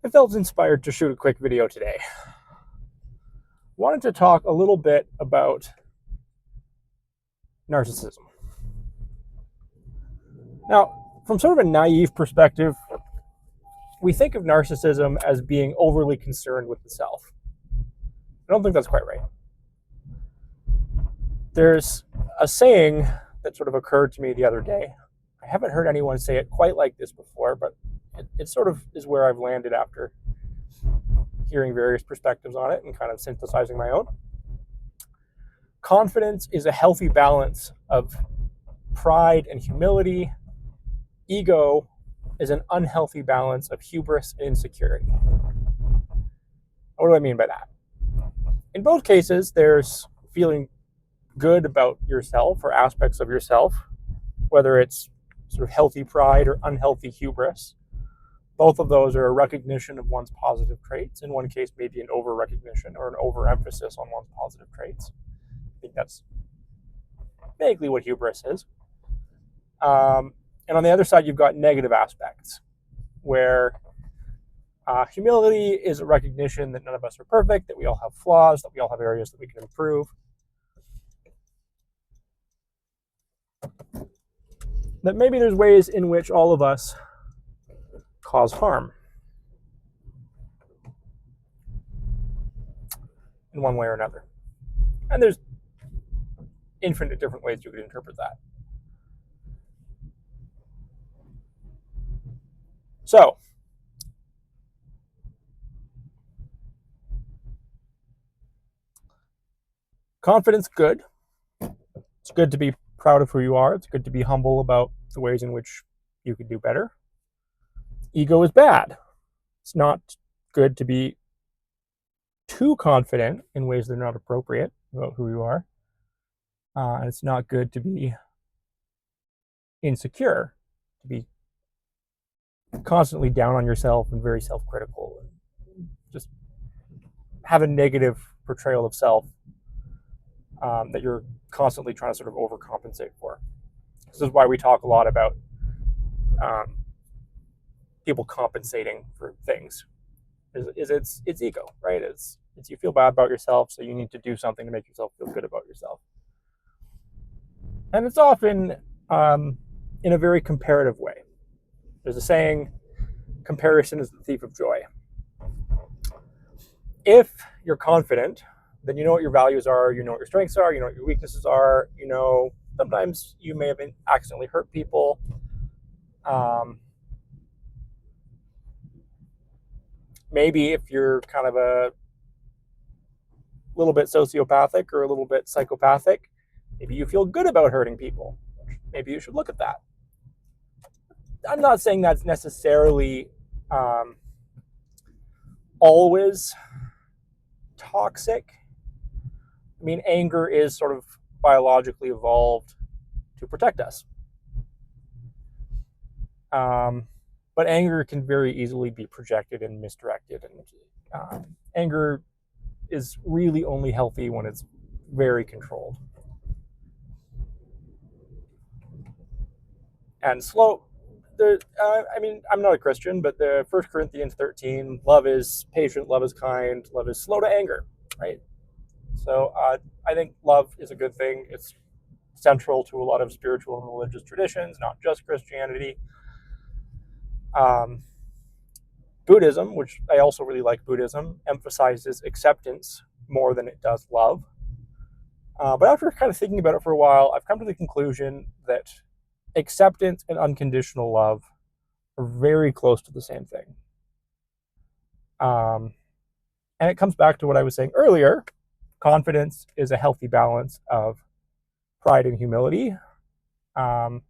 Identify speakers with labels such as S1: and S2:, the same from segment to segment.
S1: I felt inspired to shoot a quick video today. Wanted to talk a little bit about narcissism. Now, from sort of a naive perspective, we think of narcissism as being overly concerned with the self. I don't think that's quite right. There's a saying that sort of occurred to me the other day. I haven't heard anyone say it quite like this before, but it sort of is where I've landed after hearing various perspectives on it and kind of synthesizing my own. Confidence is a healthy balance of pride and humility. Ego is an unhealthy balance of hubris and insecurity. What do I mean by that? In both cases, there's feeling good about yourself or aspects of yourself, whether it's sort of healthy pride or unhealthy hubris. Both of those are a recognition of one's positive traits. In one case, maybe an over-recognition or an over-emphasis on one's positive traits. I think that's vaguely what hubris is. And on the other side, you've got negative aspects, where humility is a recognition that none of us are perfect, that we all have flaws, that we all have areas that we can improve. That maybe there's ways in which all of us cause harm in one way or another. And there's infinite different ways you could interpret that. So, confidence, good. It's good to be proud of who you are. It's good to be humble about the ways in which you could do better. Ego is bad. It's not good to be too confident in ways that are not appropriate about who you are. And it's not good to be insecure, to be constantly down on yourself and very self-critical and just have a negative portrayal of self that you're constantly trying to sort of overcompensate for. This is why we talk a lot about people compensating for things. It's ego, right? It's you feel bad about yourself, so you need to do something to make yourself feel good about yourself. And it's often in a very comparative way. There's a saying, comparison is the thief of joy. If you're confident, then you know what your values are, you know what your strengths are, you know what your weaknesses are, you know, sometimes you may have accidentally hurt people. Maybe if you're kind of a little bit sociopathic or a little bit psychopathic, maybe you feel good about hurting people. Maybe you should look at that. I'm not saying that's necessarily always toxic. I mean, anger is sort of biologically evolved to protect us. But anger can very easily be projected and misdirected. And anger is really only healthy when it's very controlled. And slow. I mean, I'm not a Christian, but the 1 Corinthians 13, love is patient, love is kind, love is slow to anger, right? So I think love is a good thing. It's central to a lot of spiritual and religious traditions, not just Christianity. Buddhism, which I also really like Buddhism, emphasizes acceptance more than it does love. But after kind of thinking about it for a while, I've come to the conclusion that acceptance and unconditional love are very close to the same thing. And it comes back to what I was saying earlier. Confidence is a healthy balance of pride and humility. And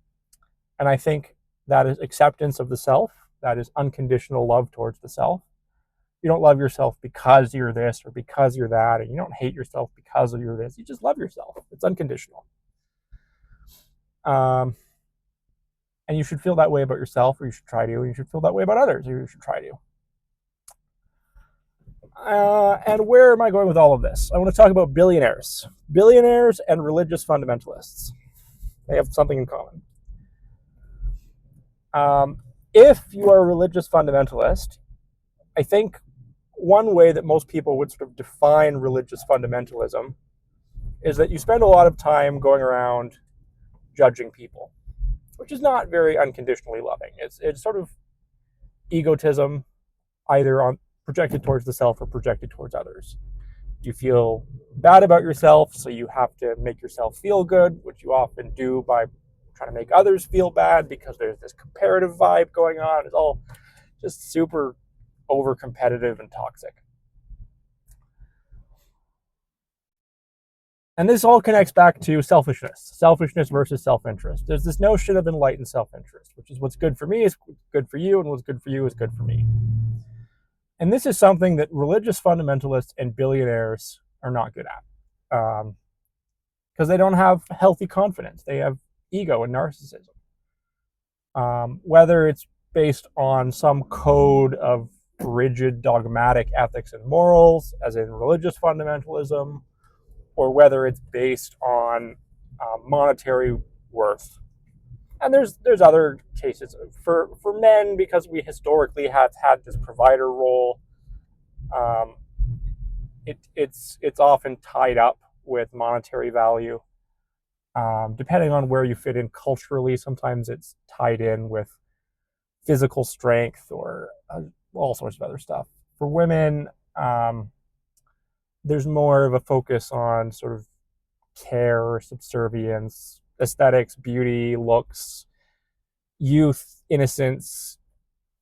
S1: I think that is acceptance of the self. That is unconditional love towards the self. You don't love yourself because you're this or because you're that, and you don't hate yourself because you're this. You just love yourself. It's unconditional. And you should feel that way about yourself, or you should try to, and you should feel that way about others, or you should try to. And where am I going with all of this? I want to talk about billionaires. Billionaires and religious fundamentalists. They have something in common. If you are a religious fundamentalist, I think one way that most people would sort of define religious fundamentalism is that you spend a lot of time going around judging people, which is not very unconditionally loving. It's sort of egotism, either on projected towards the self or projected towards others. You feel bad about yourself, so you have to make yourself feel good, which you often do by trying to make others feel bad because there's this comparative vibe going on. It's all just super over competitive and toxic. And this all connects back to selfishness versus self-interest. There's this notion of enlightened self-interest, which is what's good for me is good for you, and what's good for you is good for me. And this is something that religious fundamentalists and billionaires are not good at, because they don't have healthy confidence. They have ego and narcissism. Whether it's based on some code of rigid dogmatic ethics and morals, as in religious fundamentalism, or whether it's based on monetary worth. And there's other cases for men, because we historically have had this provider role. It's often tied up with monetary value. Depending on where you fit in culturally, sometimes it's tied in with physical strength or all sorts of other stuff. For women, there's more of a focus on sort of care, subservience, aesthetics, beauty, looks, youth, innocence,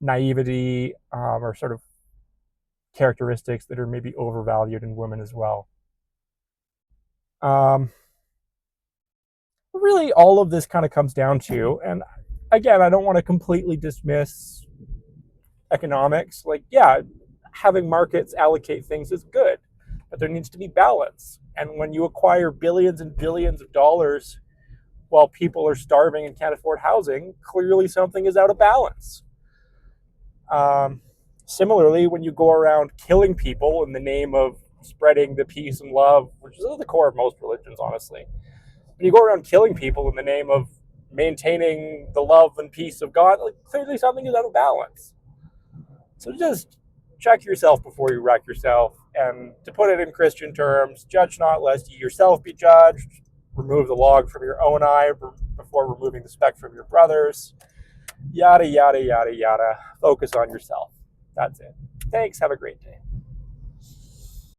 S1: naivety, are sort of characteristics that are maybe overvalued in women as well. Really, all of this kind of comes down to, and again, I don't want to completely dismiss economics. Like, yeah, having markets allocate things is good, but there needs to be balance. And when you acquire billions and billions of dollars while people are starving and can't afford housing, clearly something is out of balance. Similarly, when you go around killing people in the name of spreading the peace and love, which is at the core of most religions, honestly, when you go around killing people in the name of maintaining the love and peace of God, like, clearly something is out of balance. So just check yourself before you wreck yourself. And to put it in Christian terms, judge not lest ye yourself be judged. Remove the log from your own eye before removing the speck from your brother's. Yada, yada, yada, yada. Focus on yourself. That's it. Thanks. Have a great day.